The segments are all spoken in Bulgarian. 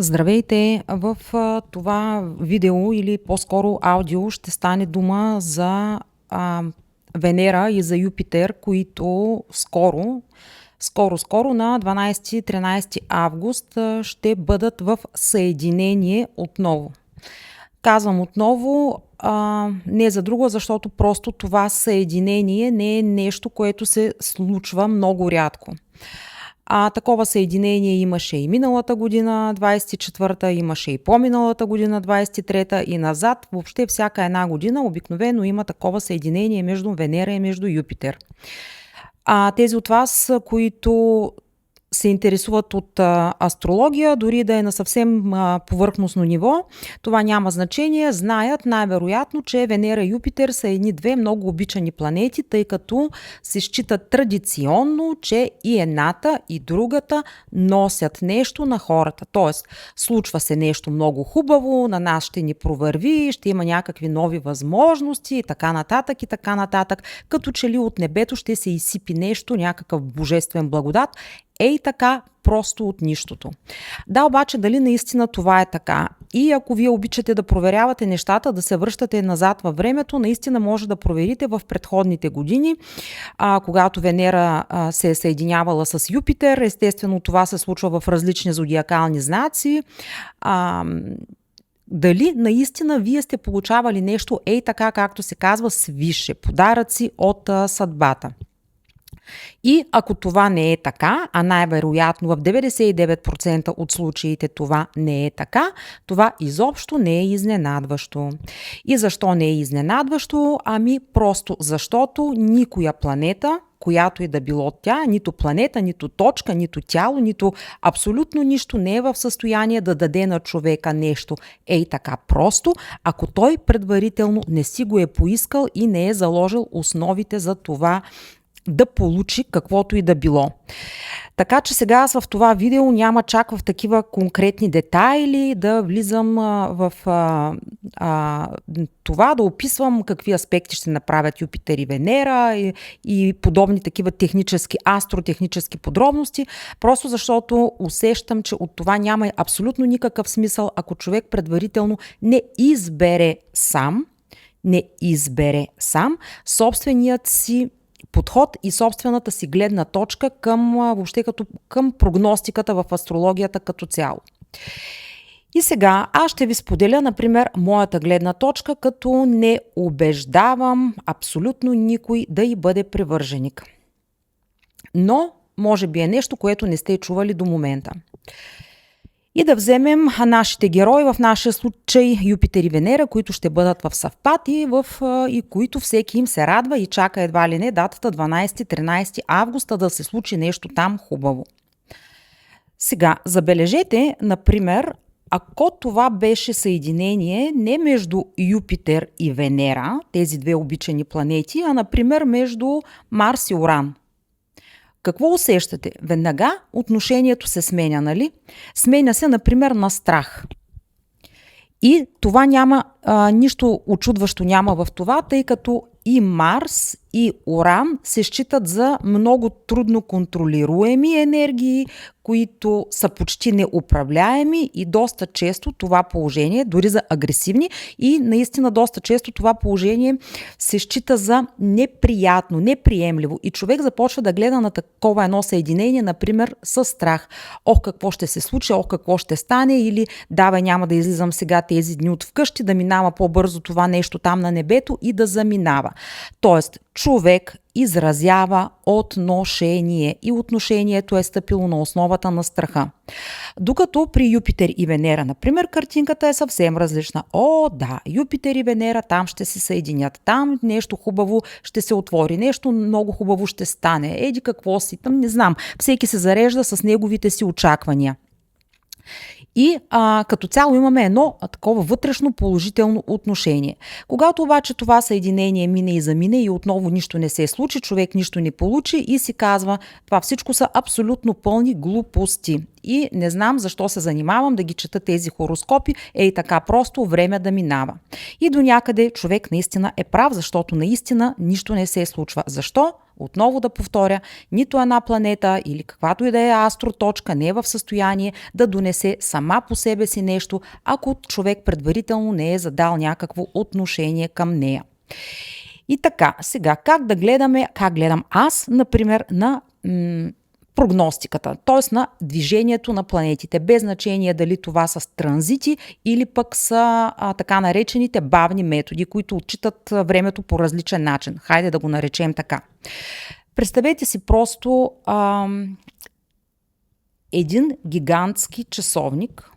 Здравейте! В това видео или по-скоро аудио ще стане дума за Венера и за Юпитер, които скоро на 12-13 август ще бъдат в съединение отново. Казвам отново, не за друго, защото просто това съединение не е нещо, което се случва много рядко. Такова съединение имаше и миналата година, 24-та, имаше и по-миналата година, 23-та и назад. Въобще всяка една година обикновено има такова съединение между Венера и между Юпитер. Тези от вас, които се интересуват от астрология, дори да е на съвсем повърхностно ниво, това няма значение. Знаят най-вероятно, че Венера и Юпитер са едни-две много обичани планети, тъй като се считат традиционно, че и едната и другата носят нещо на хората. Тоест, случва се нещо много хубаво, на нас ще ни провърви, ще има някакви нови възможности и така нататък, като че ли от небето ще се изсипи нещо, някакъв божествен благодат. Ей така, просто от нищото. Да, обаче дали наистина това е така? И ако вие обичате да проверявате нещата, да се връщате назад във времето, наистина може да проверите в предходните години, когато Венера се е съединявала с Юпитер. Естествено, това се случва в различни зодиакални знаци. Дали наистина вие сте получавали нещо, ей така, както се казва, свише, подаръци от съдбата. И ако това не е така, а най-вероятно в 99% от случаите това не е така, това изобщо не е изненадващо. И защо не е изненадващо? Просто защото никоя планета, която и да било тя, нито планета, нито точка, нито тяло, нито абсолютно нищо не е в състояние да даде на човека нещо. Ей така просто, ако той предварително не си го е поискал и не е заложил основите за това да получи каквото и да било. Така че сега аз в това видео няма чак в такива конкретни детайли да влизам в това, да описвам какви аспекти ще направят Юпитер и Венера и подобни такива астротехнически подробности, просто защото усещам, че от това няма абсолютно никакъв смисъл, ако човек предварително не избере сам собственият си подход и собствената си гледна точка към прогностиката в астрологията като цяло. И сега аз ще ви споделя, например, моята гледна точка, като не убеждавам абсолютно никой да й бъде привърженик. Но може би е нещо, което не сте чували до момента. И да вземем нашите герои, в нашия случай Юпитер и Венера, които ще бъдат в съвпад и които всеки им се радва и чака едва ли не датата 12-13 августа да се случи нещо там хубаво. Сега, забележете, например, ако това беше съединение не между Юпитер и Венера, тези две обичани планети, а например между Марс и Уран. Какво усещате? Веднага отношението се сменя, нали? Сменя се, например, на страх. И това няма, нищо учудващо няма в това, тъй като и Марс, и Уран се считат за много трудно контролируеми енергии, които са почти неуправляеми и доста често това положение, дори за агресивни, и наистина доста често това положение се счита за неприятно, неприемливо. И човек започва да гледа на такова едно съединение, например, с страх. Какво ще се случи, какво ще стане, или давай, няма да излизам сега тези дни от вкъщи, да минава по-бързо това нещо там на небето и да заминава. Тоест, човек изразява отношение и отношението е стъпило на основата на страха. Докато при Юпитер и Венера, например, картинката е съвсем различна. Да, Юпитер и Венера там ще се съединят, там нещо хубаво ще се отвори, нещо много хубаво ще стане. Еди какво си, там не знам, всеки се зарежда с неговите си очаквания. И като цяло имаме едно такова вътрешно положително отношение. Когато обаче това съединение мине и замине и отново нищо не се случи, човек нищо не получи и си казва, това всичко са абсолютно пълни глупости. И не знам защо се занимавам да ги чета тези хороскопи, така просто време да минава. И до някъде човек наистина е прав, защото наистина нищо не се случва. Защо? отново да повторя, нито една планета или каквато и да е астроточка не е в състояние да донесе сама по себе си нещо, ако човек предварително не е задал някакво отношение към нея. И така, сега как гледам аз, например, на прогностиката, т.е. на движението на планетите, без значение дали това са транзити или пък са така наречените бавни методи, които отчитат времето по различен начин. Хайде да го наречем така. Представете си просто един гигантски часовник,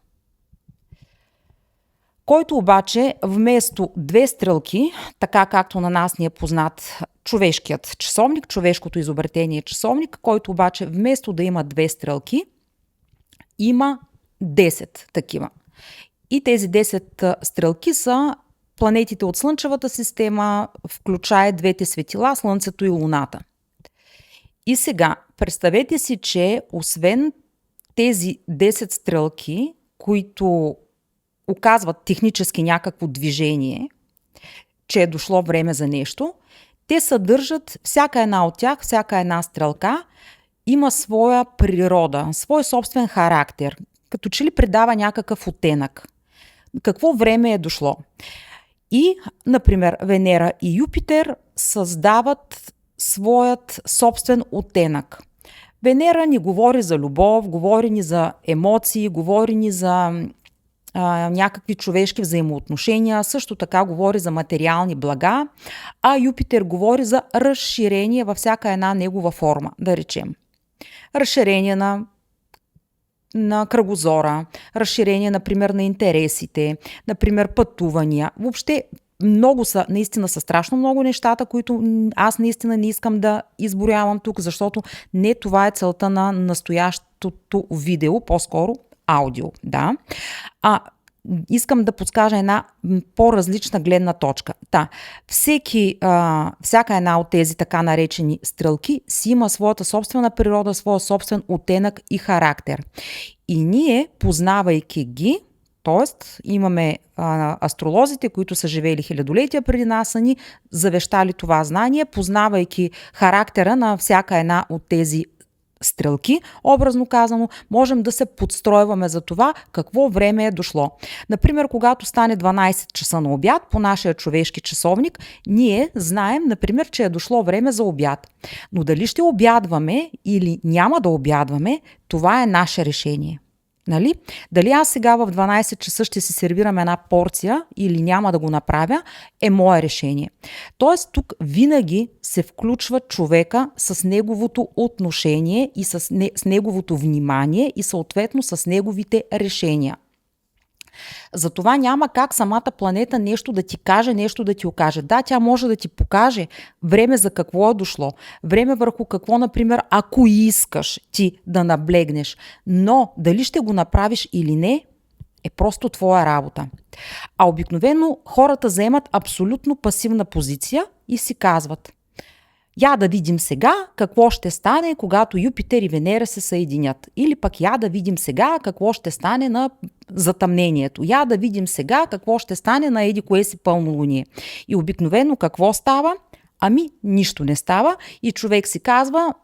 който обаче вместо две стрелки, така както на нас ни е познат човешкият часовник, човешкото изобретение часовник, който обаче вместо да има две стрелки, има 10 такива. И тези 10 стрелки са планетите от Слънчевата система, включая двете светила, Слънцето и Луната. И сега, представете си, че освен тези 10 стрелки, които оказват технически някакво движение, че е дошло време за нещо, те съдържат, всяка една от тях, всяка една стрелка има своя природа, свой собствен характер, като че ли придава някакъв оттенък. Какво време е дошло? И, например, Венера и Юпитер създават своят собствен оттенък. Венера ни говори за любов, говори ни за емоции, говори ни за някакви човешки взаимоотношения, също така говори за материални блага, а Юпитер говори за разширение във всяка една негова форма, да речем. Разширение на кръгозора, разширение, например, на интересите, например, пътувания. Въобще наистина са страшно много нещата, които аз наистина не искам да изброявам тук, защото не това е целта на настоящото видео, по-скоро аудио, да. Искам да подскажа една по-различна гледна точка. Всяка една от тези така наречени стрелки си има своята собствена природа, своя собствен оттенък и характер. И ние, познавайки ги, т.е. имаме астролозите, които са живели хилядолетия преди нас, са ни завещали това знание, познавайки характера на всяка една от тези стрелки, образно казано, можем да се подстройваме за това какво време е дошло. Например, когато стане 12 часа на обяд по нашия човешки часовник, ние знаем, например, че е дошло време за обяд. Но дали ще обядваме или няма да обядваме, това е наше решение. Нали? Дали аз сега в 12 часа ще си сервирам една порция или няма да го направя, е мое решение. Тоест тук винаги се включва човека с неговото отношение и с неговото внимание и съответно с неговите решения. Затова няма как самата планета нещо да ти каже, нещо да ти окаже. Да, тя може да ти покаже време за какво е дошло, време върху какво, например, ако искаш ти да наблегнеш, но дали ще го направиш или не, е просто твоя работа. А обикновено хората заемат абсолютно пасивна позиция и си казват: я да видим сега какво ще стане, когато Юпитер и Венера се съединят. Или пък я да видим сега какво ще стане на затъмнението. Я да видим сега какво ще стане на еди кое си пълнолуние. И обикновено какво става? Нищо не става и човек си казва: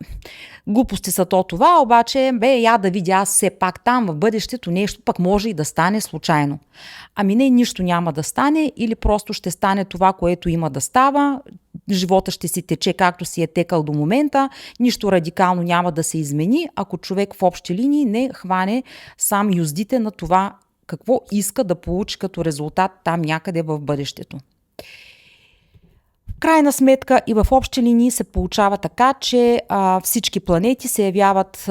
глупости са това, обаче я да видя аз все пак там в бъдещето нещо пък може и да стане случайно. Не, нищо няма да стане или просто ще стане това, което има да става. Живота ще си тече както си е текал до момента, нищо радикално няма да се измени, ако човек в общи линии не хване сам юздите на това какво иска да получи като резултат там някъде в бъдещето. В крайна сметка и в общи линии се получава така, че всички планети се явяват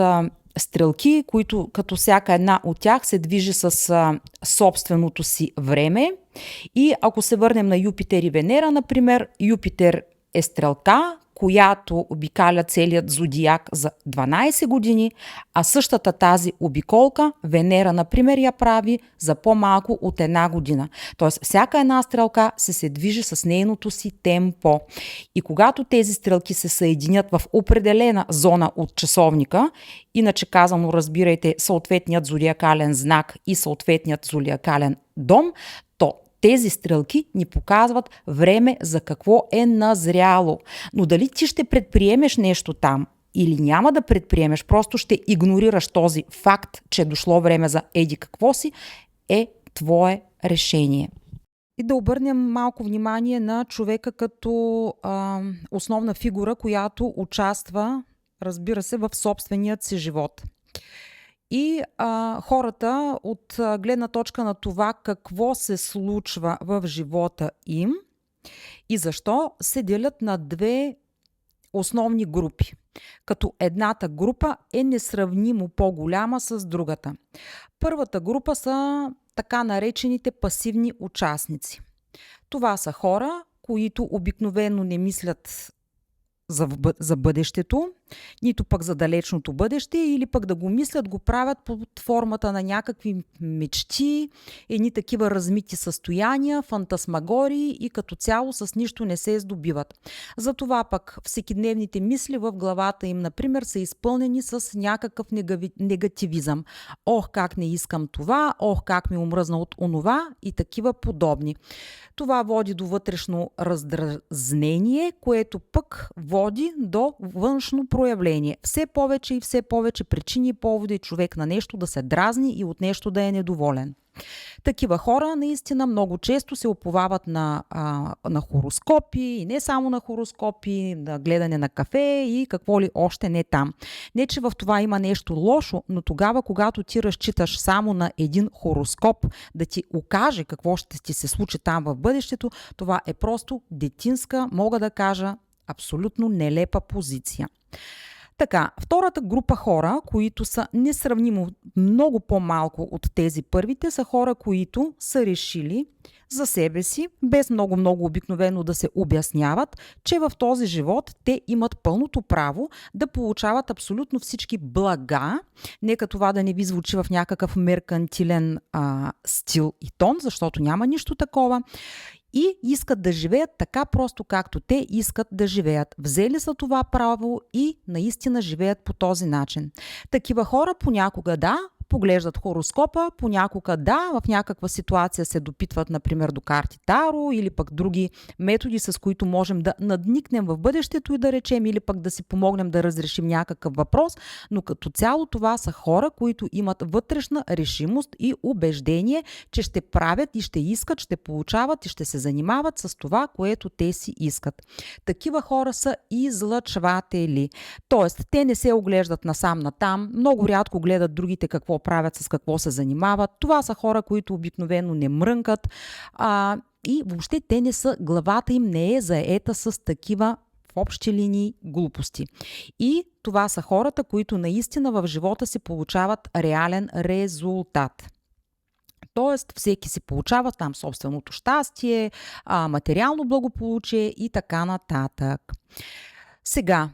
стрелки, които като всяка една от тях се движи с собственото си време. И ако се върнем на Юпитер и Венера, например, Юпитер е стрелка, която обикаля целият зодиак за 12 години, а същата тази обиколка Венера, например, я прави за по-малко от една година. Тоест, всяка една стрелка се движи с нейното си темпо. И когато тези стрелки се съединят в определена зона от часовника, иначе казано, разбирайте, съответният зодиакален знак и съответният зодиакален дом, то Тези стрелки ни показват време за какво е назряло. Но дали ти ще предприемеш нещо там или няма да предприемеш, просто ще игнорираш този факт, че е дошло време за еди какво си, е твое решение. И да обърнем малко внимание на човека като основна фигура, която участва, разбира се, в собственият си живот. И хората от гледна точка на това какво се случва в живота им и защо се делят на две основни групи. Като едната група е несравнимо по-голяма с другата. Първата група са така наречените пасивни участници. Това са хора, които обикновено не мислят за бъдещето, нито пък за далечното бъдеще, или пък да го мислят, го правят под формата на някакви мечти, едни такива размити състояния, фантасмагории и като цяло с нищо не се здобиват. Затова пък всекидневните мисли в главата им, например, са изпълнени с някакъв негативизъм. Ох, как не искам това, ох, как ми омръзна от онова и такива подобни. Това води до вътрешно раздразнение, което пък води до външно проявление. Все повече и все повече причини и поводи човек на нещо да се дразни и от нещо да е недоволен. Такива хора наистина много често се уповават на хороскопи, и не само на хороскопи, на гледане на кафе и какво ли още не там. Не, че в това има нещо лошо, но тогава, когато ти разчиташ само на един хороскоп да ти окаже какво ще ти се случи там в бъдещето, това е просто детинска, мога да кажа, абсолютно нелепа позиция. Така, втората група хора, които са несравнимо много по-малко от тези първите, са хора, които са решили за себе си, без много обикновено да се обясняват, че в този живот те имат пълното право да получават абсолютно всички блага. Нека това да не ви звучи в някакъв меркантилен стил и тон, защото няма нищо такова. И искат да живеят така просто, както те искат да живеят. Взели са това право и наистина живеят по този начин. Такива хора понякога поглеждат хороскопа, понякога в някаква ситуация се допитват, например, до карти Таро или пък други методи, с които можем да надникнем в бъдещето и да речем, или пък да си помогнем да разрешим някакъв въпрос, но като цяло това са хора, които имат вътрешна решимост и убеждение, че ще правят и ще искат, ще получават и ще се занимават с това, което те си искат. Такива хора са излъчватели. Тоест, те не се оглеждат насам-натам, много рядко гледат другите какво правят, с какво се занимават. Това са хора, които обикновено не мрънкат и въобще главата им не е заета с такива в общи линии глупости. И това са хората, които наистина в живота си получават реален резултат. Тоест, всеки си получава там собственото щастие, материално благополучие и така нататък. Сега,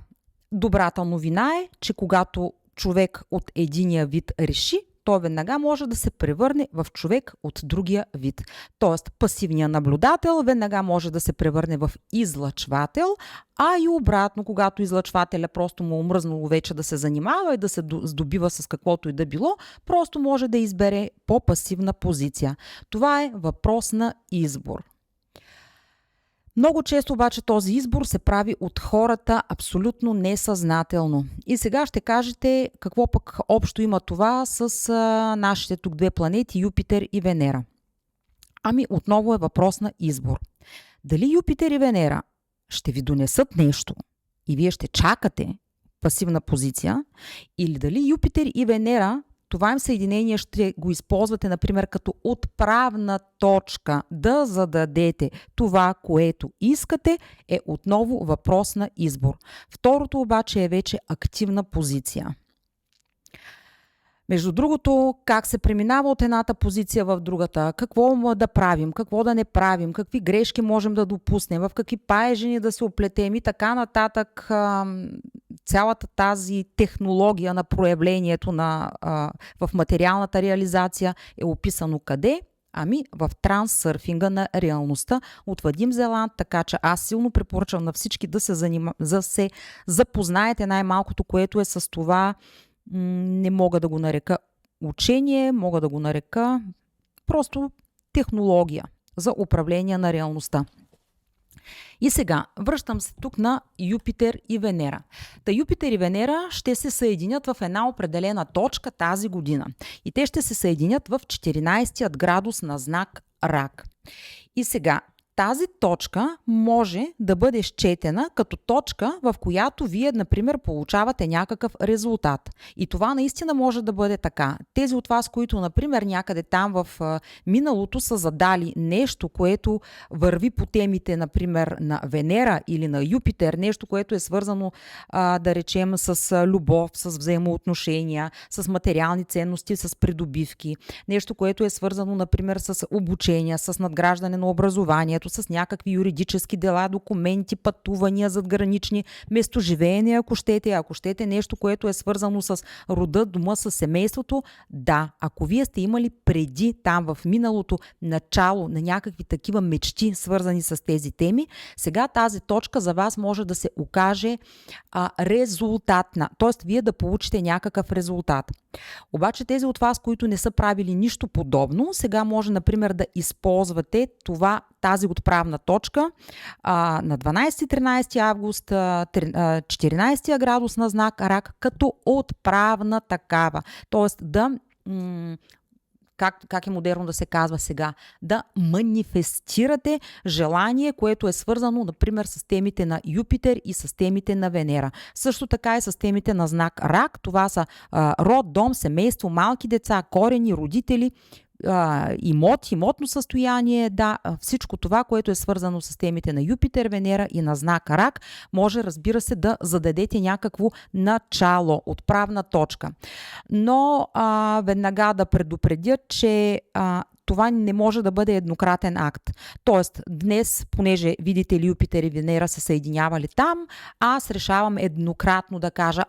добрата новина е, че когато човек от единия вид реши, той веднага може да се превърне в човек от другия вид. Тоест, пасивният наблюдател веднага може да се превърне в излъчвател, а и обратно, когато излъчвателя просто му омръзнало вече да се занимава и да се здобива с каквото и да било, просто може да избере по-пасивна позиция. Това е въпрос на избор. Много често обаче този избор се прави от хората абсолютно несъзнателно. И сега ще кажете какво пък общо има това с нашите тук две планети Юпитер и Венера. Отново е въпрос на избор. Дали Юпитер и Венера ще ви донесат нещо и вие ще чакате пасивна позиция, или дали Юпитер и Венера, това им съединение ще го използвате, например, като отправна точка да зададете това, което искате, е отново въпрос на избор. Второто обаче е вече активна позиция. Между другото, как се преминава от едната позиция в другата, какво да правим, какво да не правим, какви грешки можем да допуснем, в какви паежини да се оплетем и така нататък, цялата тази технология на проявлението в материалната реализация е описано къде? В трансърфинга на реалността от Вадим Зеланд, така че аз силно препоръчвам на всички да се запознаете най-малкото, което е с това. Не мога да го нарека учение, мога да го нарека просто технология. за управление на реалността. И сега, връщам се тук на Юпитер и Венера. Та Юпитер и Венера ще се съединят в една определена точка тази година. И те ще се съединят в 14-тият градус на знак Рак. И сега, тази точка може да бъде счетена като точка, в която вие, например, получавате някакъв резултат. И това наистина може да бъде така. Тези от вас, които, например, някъде там в миналото са задали нещо, което върви по темите, например, на Венера или на Юпитер, нещо, което е свързано, да речем, с любов, с взаимоотношения, с материални ценности, с придобивки. Нещо, което е свързано, например, с обучение, с надграждане на образованието, с някакви юридически дела, документи, пътувания, задгранични, местоживеене, ако щете нещо, което е свързано с рода, дома, с семейството. Да, ако вие сте имали преди там в миналото начало на някакви такива мечти, свързани с тези теми, сега тази точка за вас може да се окаже резултатна, т.е. вие да получите някакъв резултат. Обаче тези от вас, които не са правили нищо подобно, сега може, например, да използвате тази отправна точка на 12-13 август, 14 градус на знак Рак, като отправна такава. Тоест как е модерно да се казва сега, да манифестирате желание, което е свързано, например, с темите на Юпитер и с темите на Венера. Също така и с темите на знак Рак. Това са род, дом, семейство, малки деца, корени, родители, имотно състояние, всичко това, което е свързано с темите на Юпитер, Венера и на знак Рак, може, разбира се, да зададете някакво начало, отправна точка. Но веднага да предупредя, че това не може да бъде еднократен акт. Тоест, днес, понеже видите ли Юпитер и Венера се съединявали там, аз решавам еднократно да кажа,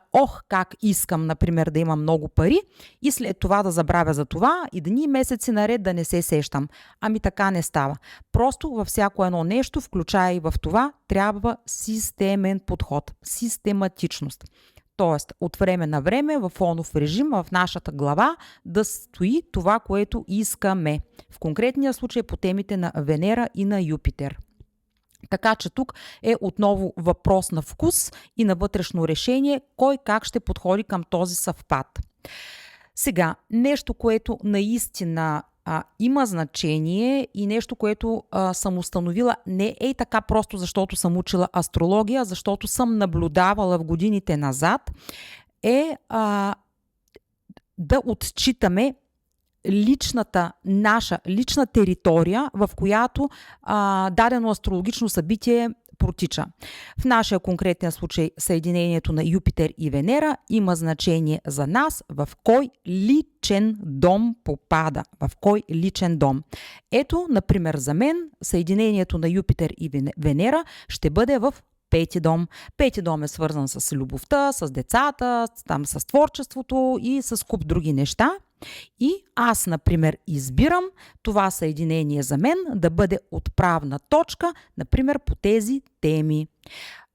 как искам, например, да имам много пари и след това да забравя за това и дни и месеци наред да не се сещам. Ами така не става. Просто във всяко едно нещо, включая и в това, трябва системен подход, систематичност. Тоест, от време на време, в фонов режим, в нашата глава да стои това, което искаме. В конкретния случай по темите на Венера и на Юпитер. Така че тук е отново въпрос на вкус и на вътрешно решение, кой как ще подходи към този съвпад. Сега, нещо, което наистина има значение и нещо, което съм установила не е така просто защото съм учила астрология, защото съм наблюдавала в годините назад, е да отчитаме лична територия, в която дадено астрологично събитие протича. В нашия конкретен случай съединението на Юпитер и Венера има значение за нас в кой личен дом попада. В кой личен дом. Ето, например, за мен съединението на Юпитер и Венера ще бъде в пети дом. Пети дом е свързан с любовта, с децата, с творчеството и с куп други неща. И аз, например, избирам това съединение за мен да бъде отправна точка, например, по тези теми.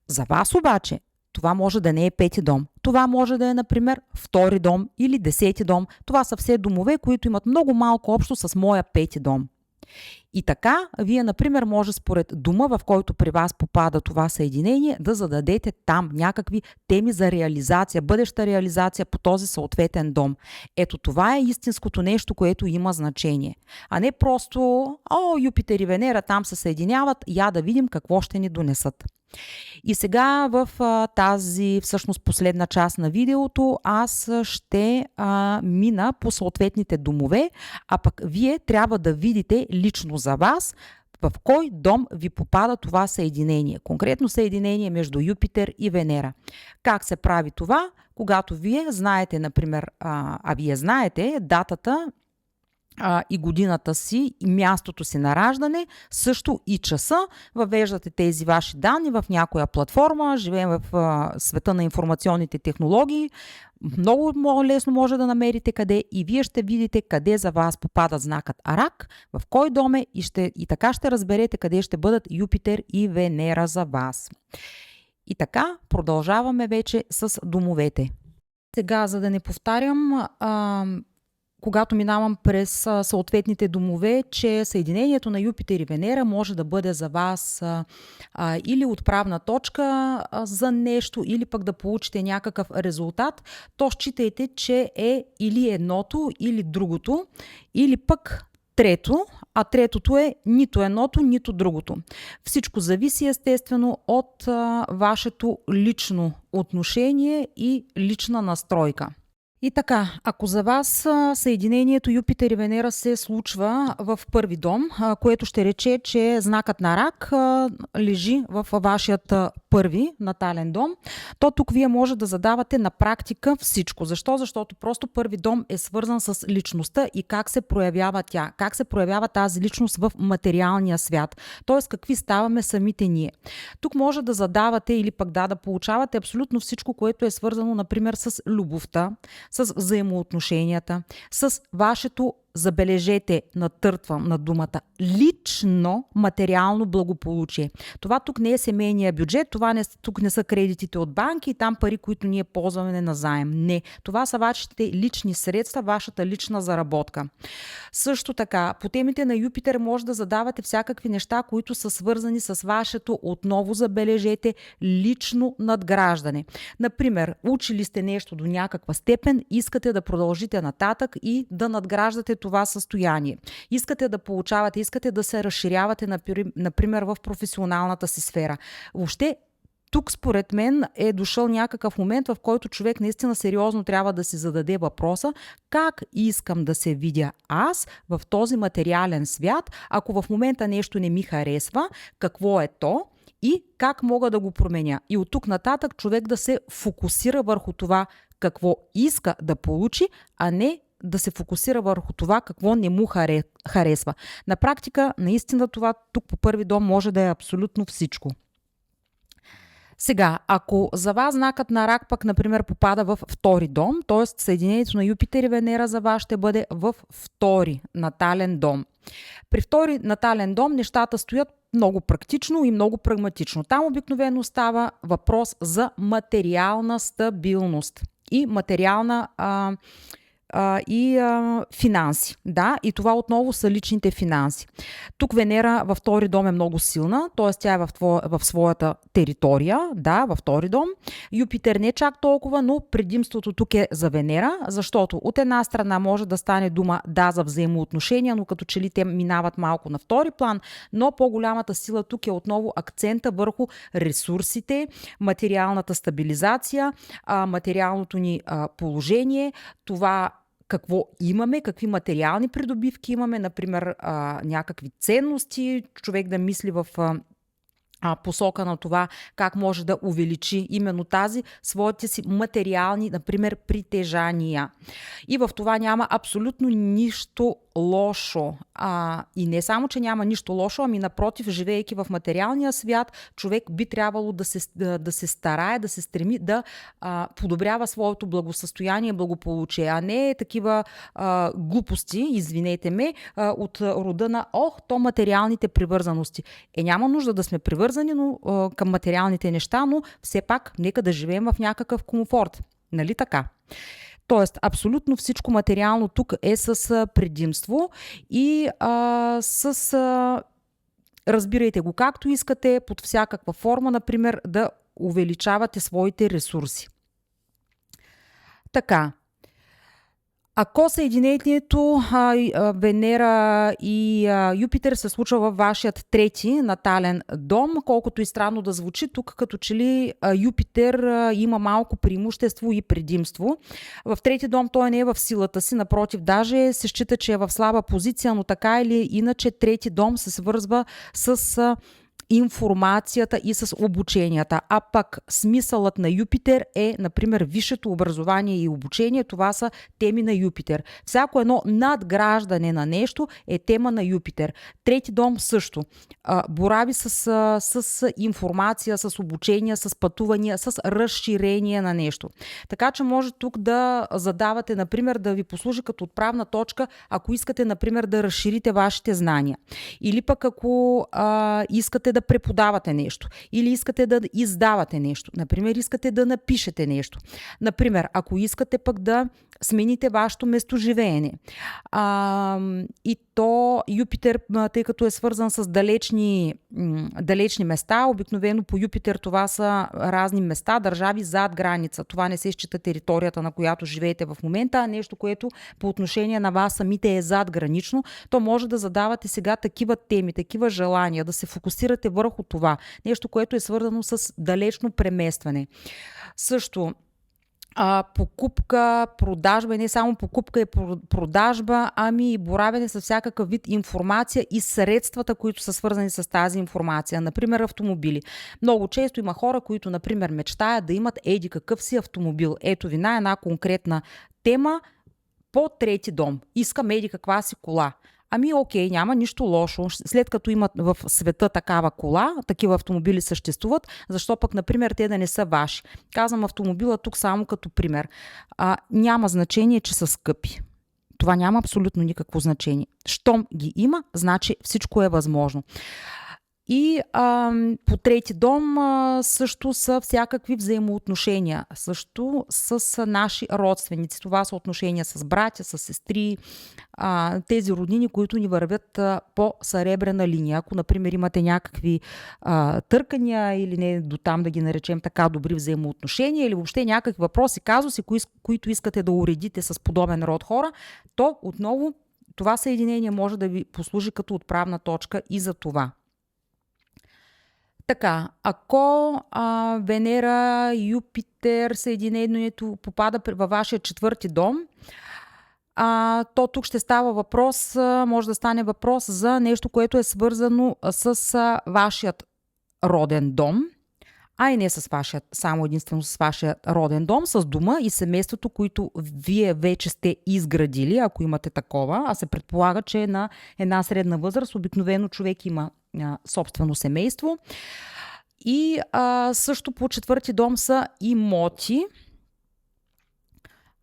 За вас обаче това може да не е пети дом. Това може да е, например, втори дом или 10 дом. Това са все домове, които имат много малко общо с моя пети дом. И така, вие, например, може според дома, в който при вас попада това съединение, да зададете там някакви теми за реализация, бъдеща реализация по този съответен дом. Ето това е истинското нещо, което има значение. А не просто, Юпитер и Венера там се съединяват, да видим какво ще ни донесат. И сега в тази всъщност последна част на видеото аз ще мина по съответните домове, а пък вие трябва да видите лично за вас в кой дом ви попада това съединение. Конкретно съединение между Юпитер и Венера. Как се прави това? Когато вие знаете, например, вие знаете датата и годината си, и мястото си на раждане, също и часа, въвеждате тези ваши данни в някоя платформа, живеем в света на информационните технологии, много лесно може да намерите къде и вие ще видите къде за вас попада знакът Рак, в кой дом е и така ще разберете къде ще бъдат Юпитер и Венера за вас. И така продължаваме вече с домовете. Сега, за да не повтарям, когато минавам през съответните домове, че съединението на Юпитер и Венера може да бъде за вас или отправна точка за нещо, или пък да получите някакъв резултат, то считайте, че е или едното, или другото, или пък трето, а третото е нито едното, нито другото. Всичко зависи естествено от вашето лично отношение и лична настройка. И така, ако за вас съединението Юпитер и Венера се случва в първи дом, което ще рече, че знакът на Рак лежи в вашият първи натален дом, то тук вие може да задавате на практика всичко. Защо? Защото просто първи дом е свързан с личността и как се проявява тя, как се проявява тази личност в материалния свят, т.е. какви ставаме самите ние. Тук може да задавате или пък да получавате абсолютно всичко, което е свързано, например, с любовта, с взаимоотношенията, с вашето, забележете, натъртвам на думата, лично материално благополучие. Това тук не е семейния бюджет, тук не са кредитите от банки и там пари, които ние ползваме на заем. Не, това са вашите лични средства, вашата лична заработка. Също така, по темите на Юпитер може да задавате всякакви неща, които са свързани с вашето, отново забележете, лично надграждане. Например, учили сте нещо до някаква степен, искате да продължите нататък и да надграждате това състояние. Искате да получавате, искате да се разширявате, например, в професионалната си сфера. Въобще, тук според мен е дошъл някакъв момент, в който човек наистина сериозно трябва да си зададе въпроса как искам да се видя аз в този материален свят, ако в момента нещо не ми харесва, какво е то и как мога да го променя. И от тук нататък човек да се фокусира върху това какво иска да получи, а не да се фокусира върху това какво не му харесва. На практика, наистина това тук по първи дом може да е абсолютно всичко. Сега, ако за вас знакът на Рак пък, например, попада в втори дом, т.е. съединението на Юпитер и Венера за вас ще бъде в втори натален дом. При втори натален дом нещата стоят много практично и много прагматично. Там обикновено става въпрос за материална стабилност и материална финанси. Да, и това отново са личните финанси. Тук Венера във втори дом е много силна, т.е. тя е в своята територия, да, във втори дом. Юпитер не чак толкова, но предимството тук е за Венера, защото от една страна може да стане дума за взаимоотношения, но като че ли те минават малко на втори план, но по-голямата сила тук е отново акцента върху ресурсите, материалната стабилизация, материалното ни положение, това какво имаме, какви материални придобивки имаме, например някакви ценности, човек да мисли в посока на това как може да увеличи именно тази своите си материални, например, притежания. И в това няма абсолютно нищо лошо. И не само, че няма нищо лошо, ами напротив, живеейки в материалния свят, човек би трябвало да се старае, да се стреми да подобрява своето благосъстояние, благополучие, а не такива глупости, извинете ме, от рода на то материалните привързаности. Няма нужда да сме привързани към материалните неща, но все пак нека да живеем в някакъв комфорт. Нали така? Тоест, абсолютно всичко материално тук е с предимство и разбирайте го както искате, под всякаква форма, например, да увеличавате своите ресурси. Така. Ако съединението Венера и Юпитер се случва във вашият трети натален дом, колкото и странно да звучи, тук като че ли Юпитер има малко преимущество и предимство. В трети дом той не е в силата си, напротив, даже се счита, че е в слаба позиция, но така или иначе трети дом се свързва с информацията и с обученията. А пък смисълът на Юпитер е, например, висшето образование и обучение. Това са теми на Юпитер. Всяко едно надграждане на нещо е тема на Юпитер. Трети дом също. Борави с информация, с обучение, с пътувания, с разширение на нещо. Така че може тук да задавате, например, да ви послужи като отправна точка, ако искате, например, да разширите вашите знания. Или пък ако искате да преподавате нещо, или искате да издавате нещо, например, искате да напишете нещо. Например, ако искате пък да смените вашето местоживеене. И то Юпитер, тъй като е свързан с далечни места, обикновено по Юпитер това са разни места, държави зад граница. Това не се счита територията, на която живеете в момента, а нещо, което по отношение на вас самите е задгранично. То може да задавате сега такива теми, такива желания, да се фокусирате върху това. Нещо, което е свързано с далечно преместване. Също покупка, продажба, не само покупка и продажба, ами и боравене с всякакъв вид информация и средствата, които са свързани с тази информация. Например, автомобили. Много често има хора, които, например, мечтаят да имат еди какъв си автомобил. Ето ви на една конкретна тема по трети дом. Искам еди каква си кола. Ами окей, няма нищо лошо. След като имат в света такава кола, такива автомобили съществуват, защо пък, например, те да не са ваши? Казвам автомобила тук само като пример. Няма значение, че са скъпи. Това няма абсолютно никакво значение. Щом ги има, значи всичко е възможно. И по трети дом също са всякакви взаимоотношения, също с наши родственици. Това са отношения с братя, с сестри, тези роднини, които ни вървят по съребрена линия. Ако, например, имате някакви търкания или не до там да ги наречем така добри взаимоотношения или въобще някакви въпроси, казуси, които искате да уредите с подобен род хора, то отново това съединение може да ви послужи като отправна точка и за това. Така, ако Венера, Юпитер, съединението попада във вашия четвърти дом, то тук ще става въпрос, може да стане въпрос за нещо, което е свързано с вашият роден дом, а и не с вашият, само единствено с вашия роден дом, с дома и семейството, които вие вече сте изградили, ако имате такова, а се предполага, че на една средна възраст обикновено човек има собствено семейство. И също по четвърти дом са имоти,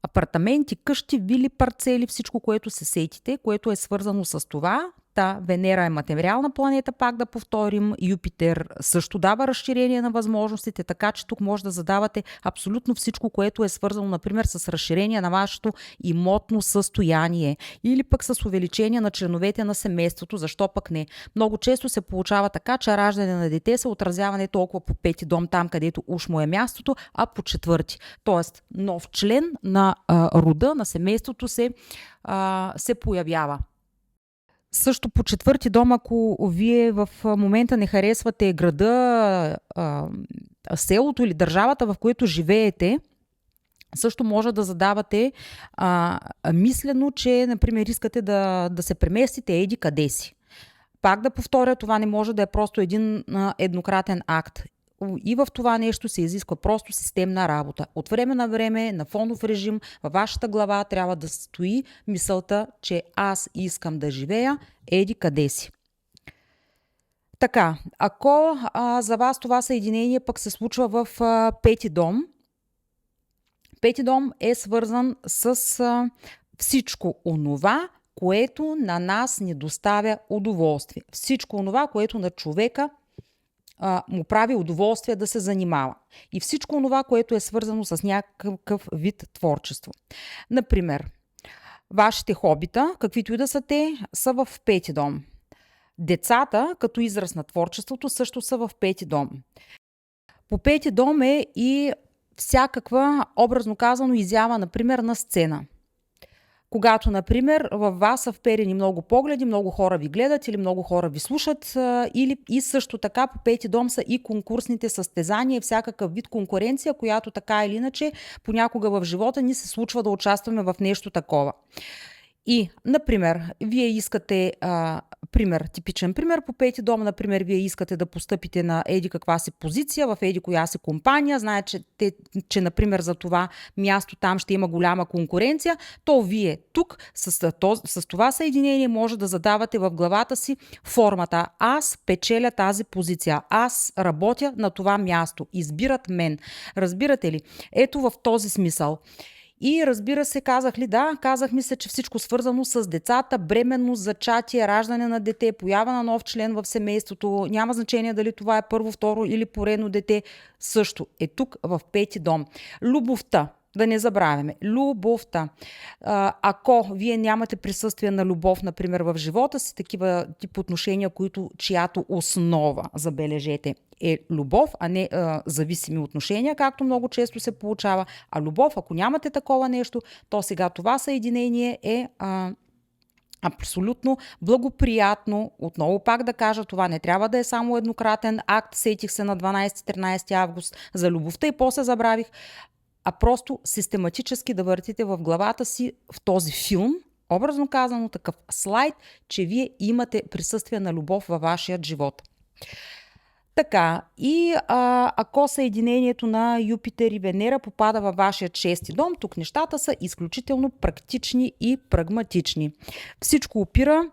апартаменти, къщи, вили, парцели, всичко, което се сетите, което е свързано с това. Венера е материална планета, пак да повторим. Юпитер също дава разширение на възможностите, така че тук може да задавате абсолютно всичко, което е свързано, например, с разширение на вашето имотно състояние или пък с увеличение на членовете на семейството, защо пък не. Много често се получава така, че раждане на дете се отразява не толкова по пети дом, там където уж му е мястото, а по четвърти. Тоест нов член на рода, на семейството се появява. Също по четвърти дом, ако вие в момента не харесвате града, селото или държавата, в което живеете, също може да задавате мислено, че, например, искате да се преместите еди къде си. Пак да повторя, това не може да е просто един еднократен акт. И в това нещо се изисква просто системна работа. От време на време, на фонов режим, във вашата глава трябва да стои мисълта, че аз искам да живея еди къде си. Така, ако за вас това съединение пък се случва в пети дом, пети дом е свързан с всичко онова, което на нас ни доставя удоволствие. Всичко онова, което на човека му прави удоволствие да се занимава. И всичко това, което е свързано с някакъв вид творчество. Например, вашите хобита, каквито и да са те, са в пети дом. Децата, като израз на творчеството, също са в пети дом. По пети дом е и всякаква, образно казано, изява, например, на сцена. Когато, например, във вас са вперени много погледи, много хора ви гледат или много хора ви слушат, и също така по пети дом са и конкурсните състезания, всякакъв вид конкуренция, която така или иначе понякога в живота ни се случва да участваме в нещо такова. И, например, вие искате, типичен пример по пети дом, например, вие искате да постъпите на еди каква си позиция в еди коя си компания, знаете, че например, за това място там ще има голяма конкуренция, то вие тук с това съединение може да задавате в главата си формата: аз печеля тази позиция, аз работя на това място, избират мен. Разбирате ли? Ето в този смисъл. И разбира се, казах ми се, че всичко свързано с децата, бременност, зачатие, раждане на дете, поява на нов член в семейството, няма значение дали това е първо, второ или поредно дете, също е тук в пети дом. Любовта. Да не забравяме. Любовта. Ако вие нямате присъствие на любов, например, в живота си, такива тип отношения, чиято основа, забележете, е любов, а не зависими отношения, както много често се получава. А любов, ако нямате такова нещо, то сега това съединение е абсолютно благоприятно. Отново пак да кажа, това не трябва да е само еднократен акт. Сетих се на 12-13 август за любовта и после забравих, а просто систематически да въртите в главата си в този филм, образно казано такъв слайд, че вие имате присъствие на любов във вашия живот. Така, и ако съединението на Юпитер и Венера попада във вашия 6-ти дом, тук нещата са изключително практични и прагматични. Всичко опира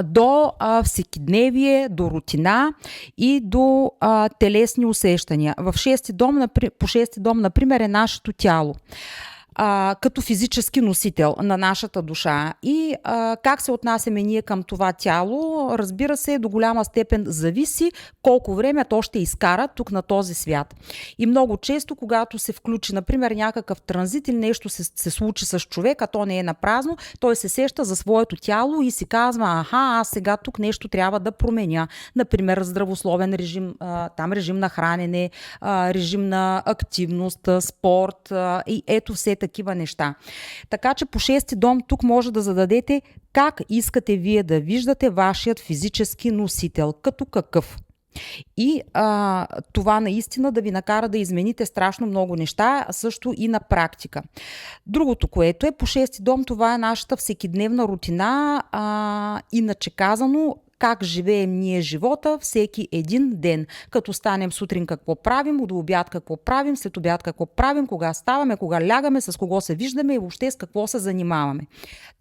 до всекидневие, до рутина и до телесни усещания. По 6-ти дом, например, е нашето тяло. Като физически носител на нашата душа. И как се отнасяме ние към това тяло, разбира се, до голяма степен зависи колко време то ще изкара тук на този свят. И много често, когато се включи, например, някакъв транзит или нещо се случи с човек, а то не е на празно, той се сеща за своето тяло и си казва, аз сега тук нещо трябва да променя. Например, здравословен режим, там режим на хранене, режим на активност, спорт и ето все такива неща. Така че по 6-ти дом тук може да зададете как искате вие да виждате вашият физически носител, като какъв. И това наистина да ви накара да измените страшно много неща, също и на практика. Другото, което е по 6-ти дом, това е нашата всекидневна рутина, иначе казано, как живеем ние живота всеки един ден. Като станем сутрин какво правим, до обяд какво правим, след обяд какво правим, кога ставаме, кога лягаме, с кого се виждаме и въобще с какво се занимаваме.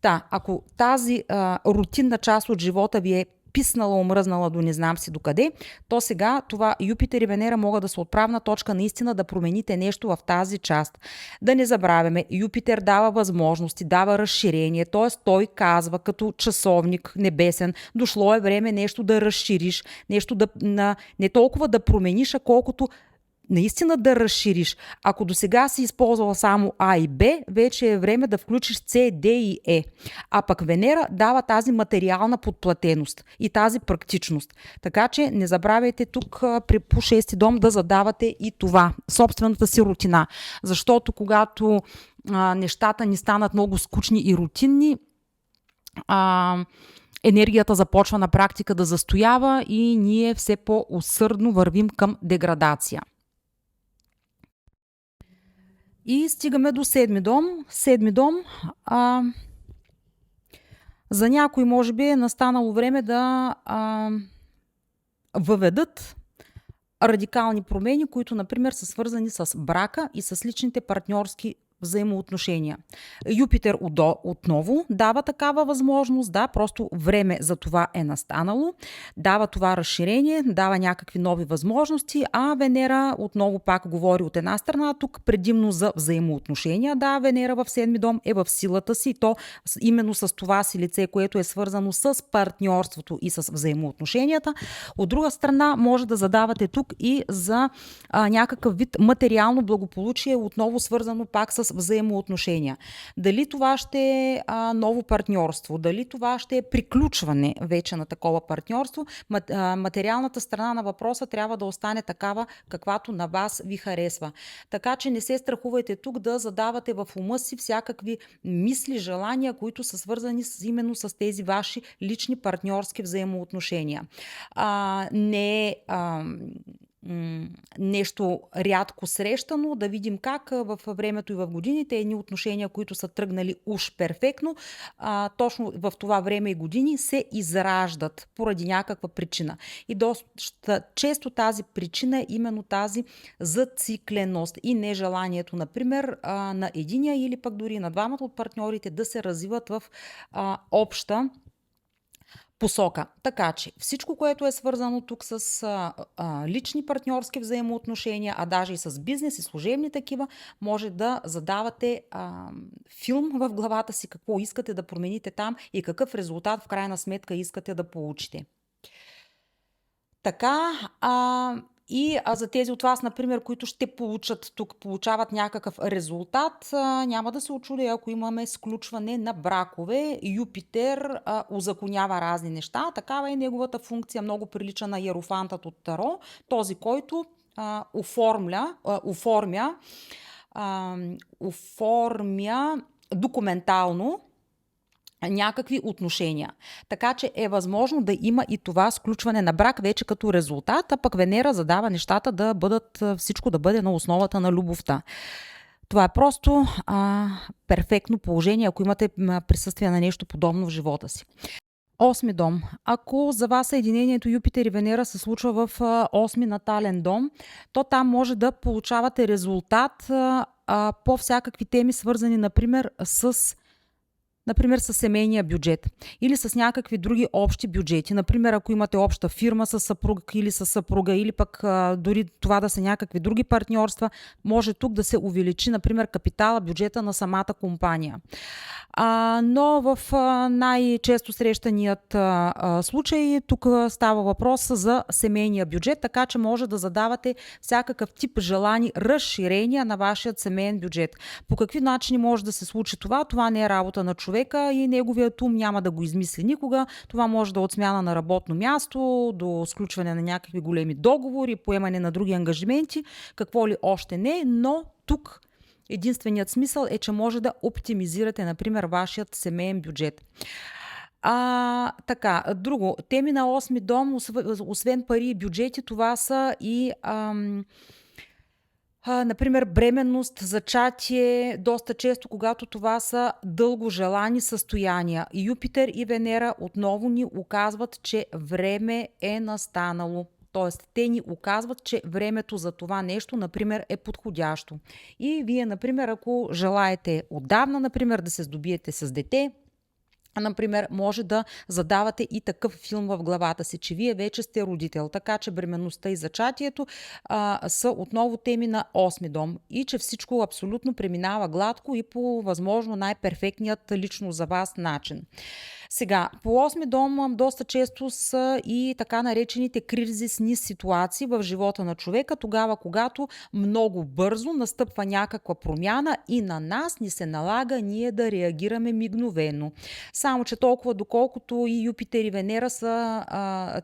Ако тази рутинна част от живота ви е писнала, омръзнала до не знам си докъде, то сега това Юпитер и Венера могат да са отправна точка наистина да промените нещо в тази част. Да не забравяме, Юпитер дава възможности, дава разширение, т.е. той казва като часовник небесен, дошло е време нещо да разшириш, нещо не толкова да промениш, а колкото наистина да разшириш. Ако до сега си използвала само А и Б, вече е време да включиш С, Д и Е. А пък Венера дава тази материална подплатеност и тази практичност. Така че не забравяйте тук по 6-ти дом да задавате и това, собствената си рутина. Защото когато нещата ни станат много скучни и рутинни, енергията започва на практика да застоява и ние все по-усърдно вървим към деградация. И стигаме до 7-ми дом. 7-ми дом, за някой може би е настанало време да въведат радикални промени, които, например, са свързани с брака и с личните партньорски взаимоотношения. Юпитер отново дава такава възможност, просто време за това е настанало, дава това разширение, дава някакви нови възможности, а Венера отново пак говори от една страна тук предимно за взаимоотношения. Венера в 7-ми дом е в силата си, то именно с това си лице, което е свързано с партньорството и с взаимоотношенията. От друга страна може да задавате тук и за някакъв вид материално благополучие, отново свързано пак с взаимоотношения. Дали това ще е ново партньорство, дали това ще е приключване вече на такова партньорство, материалната страна на въпроса трябва да остане такава, каквато на вас ви харесва. Така че не се страхувайте тук да задавате в ума си всякакви мисли, желания, които са свързани именно с тези ваши лични партньорски взаимоотношения. Не е нещо рядко срещано, да видим как в времето и в годините едни отношения, които са тръгнали уж перфектно, точно в това време и години се израждат поради някаква причина. И доста често тази причина е именно тази зацикленост и нежеланието, например, на единия или пък дори на двамата от партньорите да се развиват в обща посока. Така че всичко, което е свързано тук с лични партньорски взаимоотношения, а даже и с бизнес и служебни такива, може да задавате филм в главата си, какво искате да промените там и какъв резултат в крайна сметка искате да получите. Така, И за тези от вас, например, които ще получават някакъв резултат, няма да се очудя, ако имаме сключване на бракове. Юпитер узаконява разни неща. Такава е неговата функция, много прилича на Иерофантът от Таро, този, който оформя документално някакви отношения. Така че е възможно да има и това сключване на брак вече като резултат, а пък Венера задава нещата всичко да бъде на основата на любовта. Това е просто перфектно положение, ако имате присъствие на нещо подобно в живота си. 8 дом. Ако за вас съединението Юпитер и Венера се случва в 8 натален дом, то там може да получавате резултат по всякакви теми, свързани, например, с семейния бюджет или с някакви други общи бюджети. Например, ако имате обща фирма с съпруг или с съпруга, или пък дори това да са някакви други партньорства, може тук да се увеличи, например, капитала, бюджета на самата компания. Но в най-често срещаният случай тук става въпрос за семейния бюджет, така че може да задавате всякакъв тип желани разширения на вашият семейен бюджет. По какви начини може да се случи това? Това не е работа на човека и неговият ум няма да го измисли никога. Това може да е от смяна на работно място, до сключване на някакви големи договори, поемане на други ангажименти, какво ли още не, но тук единственият смисъл е, че може да оптимизирате, например, вашият семейен бюджет. Друго, теми на 8 дом, освен пари и бюджети, това са и например, бременност, зачатие, доста често, когато това са дълго желани състояния. Юпитер и Венера отново ни указват, че време е настанало. Тоест, те ни указват, че времето за това нещо, например, е подходящо. И вие, например, ако желаете отдавна, например, да се здобиете с дете, например, може да задавате и такъв филм в главата си, че вие вече сте родител, така че бременността и зачатието са отново теми на 8 дом и че всичко абсолютно преминава гладко и по възможно най-перфектният лично за вас начин. Сега, по 8 дом доста често са и така наречените кризисни ситуации в живота на човека, тогава когато много бързо настъпва някаква промяна и на нас ни се налага ние да реагираме мигновено. Само че толкова доколкото и Юпитер и Венера са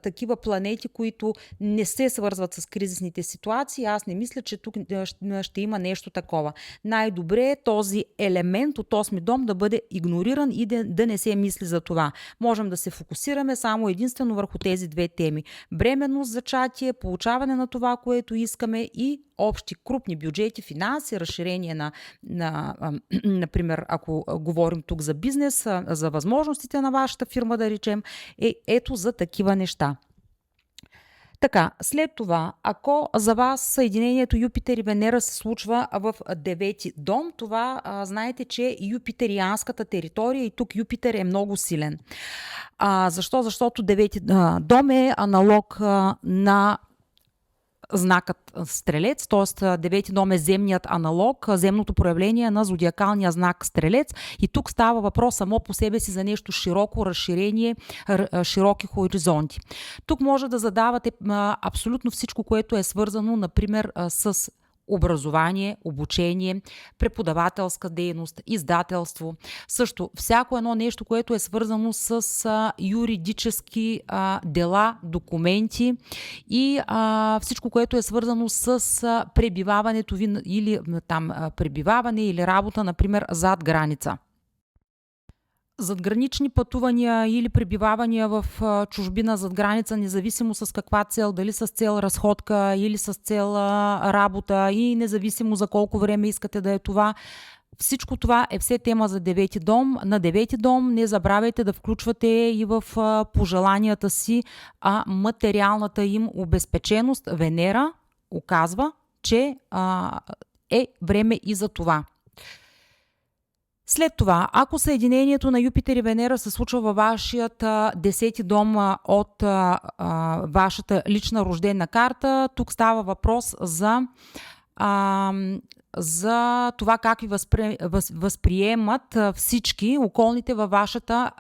такива планети, които не се свързват с кризисните ситуации, аз не мисля, че тук ще има нещо такова. Най-добре е този елемент от 8 дом да бъде игнориран и да не се мисли за това. Можем да се фокусираме само единствено върху тези две теми. Бременност, зачатие, получаване на това, което искаме и общи крупни бюджети, финанси, разширение например, ако говорим тук за бизнес, за възможностите на вашата фирма, да речем, ето за такива неща. Така, след това, ако за вас съединението Юпитер и Венера се случва в 9 дом, това знаете, че юпитерианската територия и тук Юпитер е много силен. Защо? Защото 9 дом е аналог на знакът Стрелец, т.е. 9 дом е земният аналог, земното проявление на зодиакалния знак Стрелец и тук става въпрос само по себе си за нещо широко разширение, широки хоризонти. Тук може да задавате абсолютно всичко, което е свързано, например, с образование, обучение, преподавателска дейност, издателство. Също всяко едно нещо, което е свързано с юридически дела, документи и всичко, което е свързано с пребиваването ви или пребиваване или работа, например, зад граница. Задгранични пътувания или пребивавания в чужбина зад граница, независимо с каква цел, дали с цел разходка или с цел работа и независимо за колко време искате да е това. Всичко това е все тема за 9 дом. На 9 дом не забравяйте да включвате и в пожеланията си материалната им обезпеченост. Венера указва, че е време и за това. След това, ако съединението на Юпитер и Венера се случва във вашият 10 дом от вашата лична рождена карта, тук става въпрос за за това как ви възприемат всички околните във вашата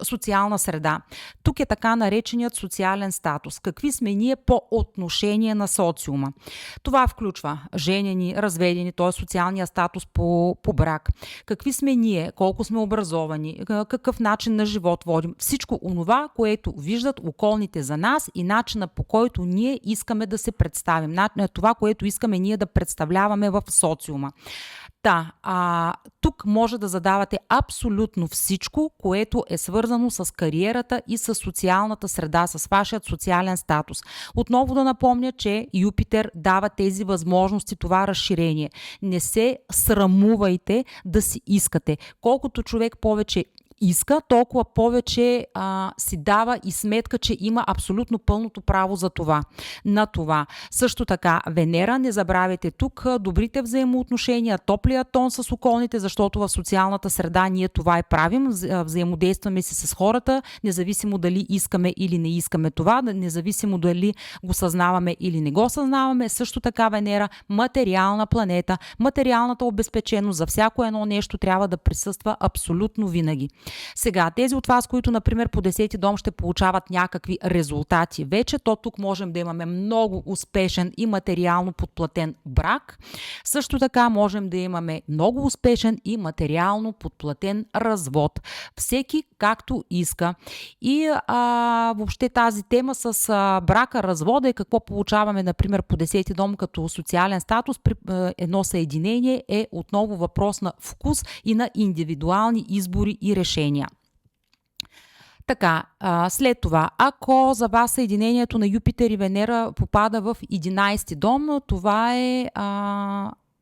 социална среда. Тук е така нареченият социален статус. Какви сме ние по отношение на социума? Това включва женени, разведени, т.е. социалния статус по брак. Какви сме ние, колко сме образовани, какъв начин на живот водим. Всичко онова, което виждат околните за нас и начина, по който ние искаме да се представим. Това, което искаме ние да представляваме в социума. Тук може да задавате абсолютно всичко, което е свързано с кариерата и с социалната среда, с вашият социален статус. Отново да напомня, че Юпитер дава тези възможности, това разширение. Не се срамувайте да си искате. Колкото човек повече иска, толкова повече си дава и сметка, че има абсолютно пълното право за това. На това. Също така, Венера, не забравяйте тук добрите взаимоотношения, топлия тон с околните, защото в социалната среда ние това и правим. Взаимодействаме си с хората, независимо дали искаме или не искаме това, независимо дали го съзнаваме или не го съзнаваме. Също така, Венера, материална планета, материалната обезпеченост за всяко едно нещо трябва да присъства абсолютно винаги. Сега, тези от вас, които, например, по 10-ти дом ще получават някакви резултати вече, то тук можем да имаме много успешен и материално подплатен брак. Също така можем да имаме много успешен и материално подплатен развод. Всеки както иска. И въобще тази тема с брака, развода и какво получаваме, например, по 10-ти дом като социален статус при едно съединение е отново въпрос на вкус и на индивидуални избори и решения. Така, след това, ако за вас съединението на Юпитер и Венера попада в 11-ти дом, това е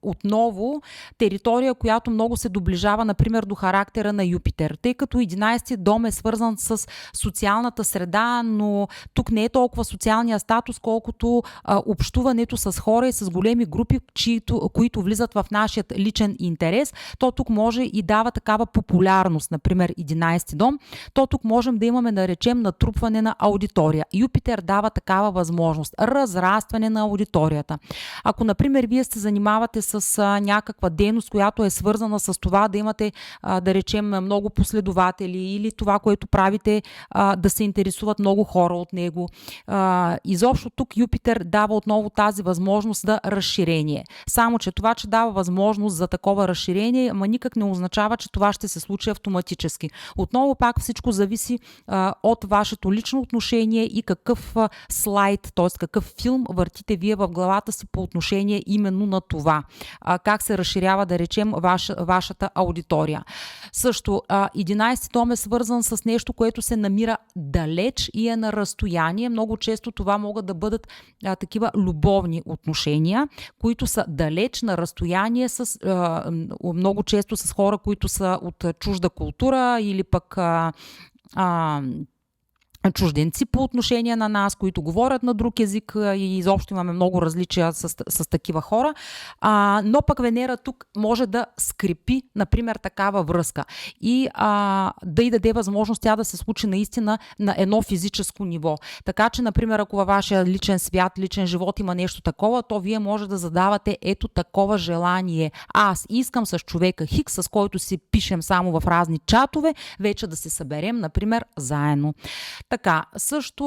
отново територия, която много се доближава, например, до характера на Юпитер. Тъй като 11-ти дом е свързан с социалната среда, но тук не е толкова социалния статус, колкото общуването с хора и с големи групи, които влизат в нашия личен интерес, то тук може и дава такава популярност, например 11-ти дом, то тук можем да имаме, да речем, натрупване на аудитория. Юпитер дава такава възможност, разрастване на аудиторията. Ако, например, вие се занимавате с някаква дейност, която е свързана с това да имате, да речем, много последователи или това, което правите, да се интересуват много хора от него. Изобщо тук Юпитер дава отново тази възможност за разширение. Само, че това, че дава възможност за такова разширение, ама никак не означава, че това ще се случи автоматически. Отново пак всичко зависи от вашето лично отношение и какъв слайд, т.е. какъв филм въртите вие в главата си по отношение именно на това. Как се разширява, да речем, вашата аудитория. Също, 11-ти дом е свързан с нещо, което се намира далеч и е на разстояние. Много често това могат да бъдат такива любовни отношения, които са далеч на разстояние, много често с хора, които са от чужда култура или пък чужденци по отношение на нас, които говорят на друг език и изобщо имаме много различия с такива хора. Но пък Венера тук може да скрепи, например, такава връзка и да й даде възможност тя да се случи наистина на едно физическо ниво. Така че, например, ако във вашия личен свят, личен живот има нещо такова, то вие може да задавате ето такова желание. Аз искам с човека Хикс, с който си пишем само в разни чатове, вече да се съберем, например, заедно. Така, също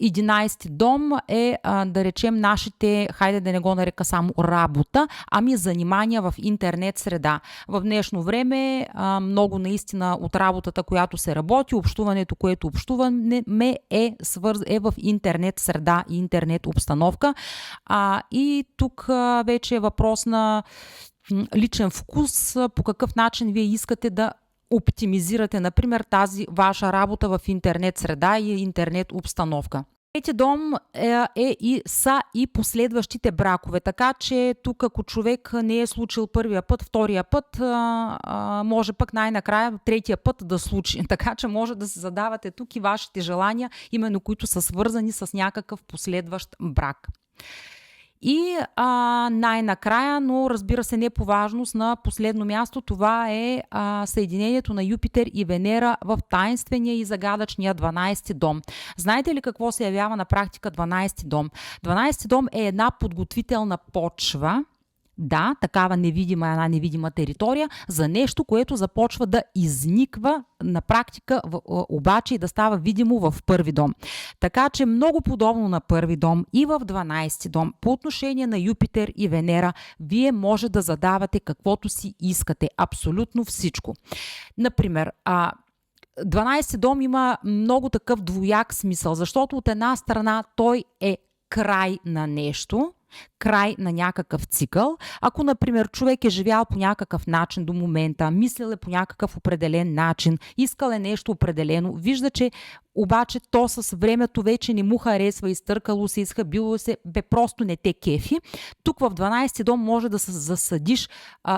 11-ти дом е, да речем, нашите, хайде да не го нарека само работа, ами занимания в интернет среда. В днешно време много наистина от работата, която се работи, общуването, което общуваме е в интернет среда и интернет обстановка. И тук вече е въпрос на личен вкус, по какъв начин вие искате да оптимизирате, например, тази ваша работа в интернет среда и интернет обстановка. Трети дом са и последващите бракове, така че тук ако човек не е случил първия път, втория път, може пък най-накрая третия път да случи. Така че може да се задавате тук и вашите желания, именно които са свързани с някакъв последващ брак. И най-накрая, но разбира се не по важност, на последно място, това е съединението на Юпитер и Венера в таинствения и загадъчния 12-ти дом. Знаете ли какво се явява на практика 12-ти дом? 12-ти дом е една подготвителна почва Да, такава една невидима територия за нещо, което започва да изниква на практика, обаче и да става видимо в първи дом. Така че много подобно на първи дом и в 12 дом, по отношение на Юпитер и Венера, вие може да задавате каквото си искате, абсолютно всичко. Например, 12 дом има много такъв двояк смисъл, защото от една страна той е край на нещо, край на някакъв цикъл. Ако, например, човек е живял по някакъв начин до момента, мислил е по някакъв определен начин, искал е нещо определено, вижда, че обаче то с времето вече не му харесва, изтъркало се, изхабило се, просто не те кефи. Тук в 12 дом може да засадиш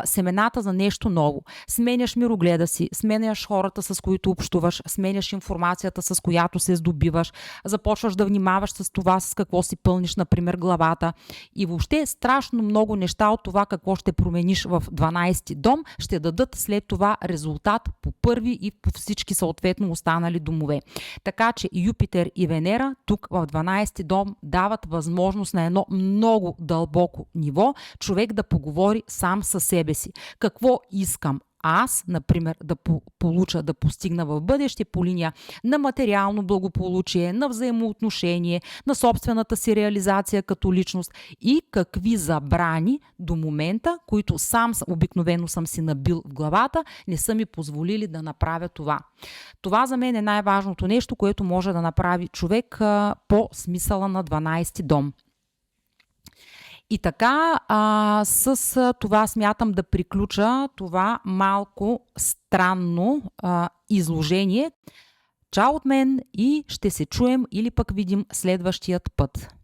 семената за нещо ново. Сменяш мирогледа си, сменяш хората, с които общуваш, сменяш информацията, с която се здобиваш, започваш да внимаваш с това, с какво си пълниш, например, главата. И въобще страшно много неща от това какво ще промениш в 12 дом ще дадат след това резултат по първи и по всички съответно останали домове. Така че Юпитер и Венера тук в 12 дом дават възможност на едно много дълбоко ниво човек да поговори сам със себе си. Какво искам аз, например, да получа, да постигна в бъдеще по линия на материално благополучие, на взаимоотношение, на собствената си реализация като личност и какви забрани до момента, които сам обикновено съм си набил в главата, не са ми позволили да направя това. Това за мен е най-важното нещо, което може да направи човек по смисъла на 12 дом. И така, с това смятам да приключа това малко странно изложение. Чао от мен и ще се чуем или пък видим следващият път.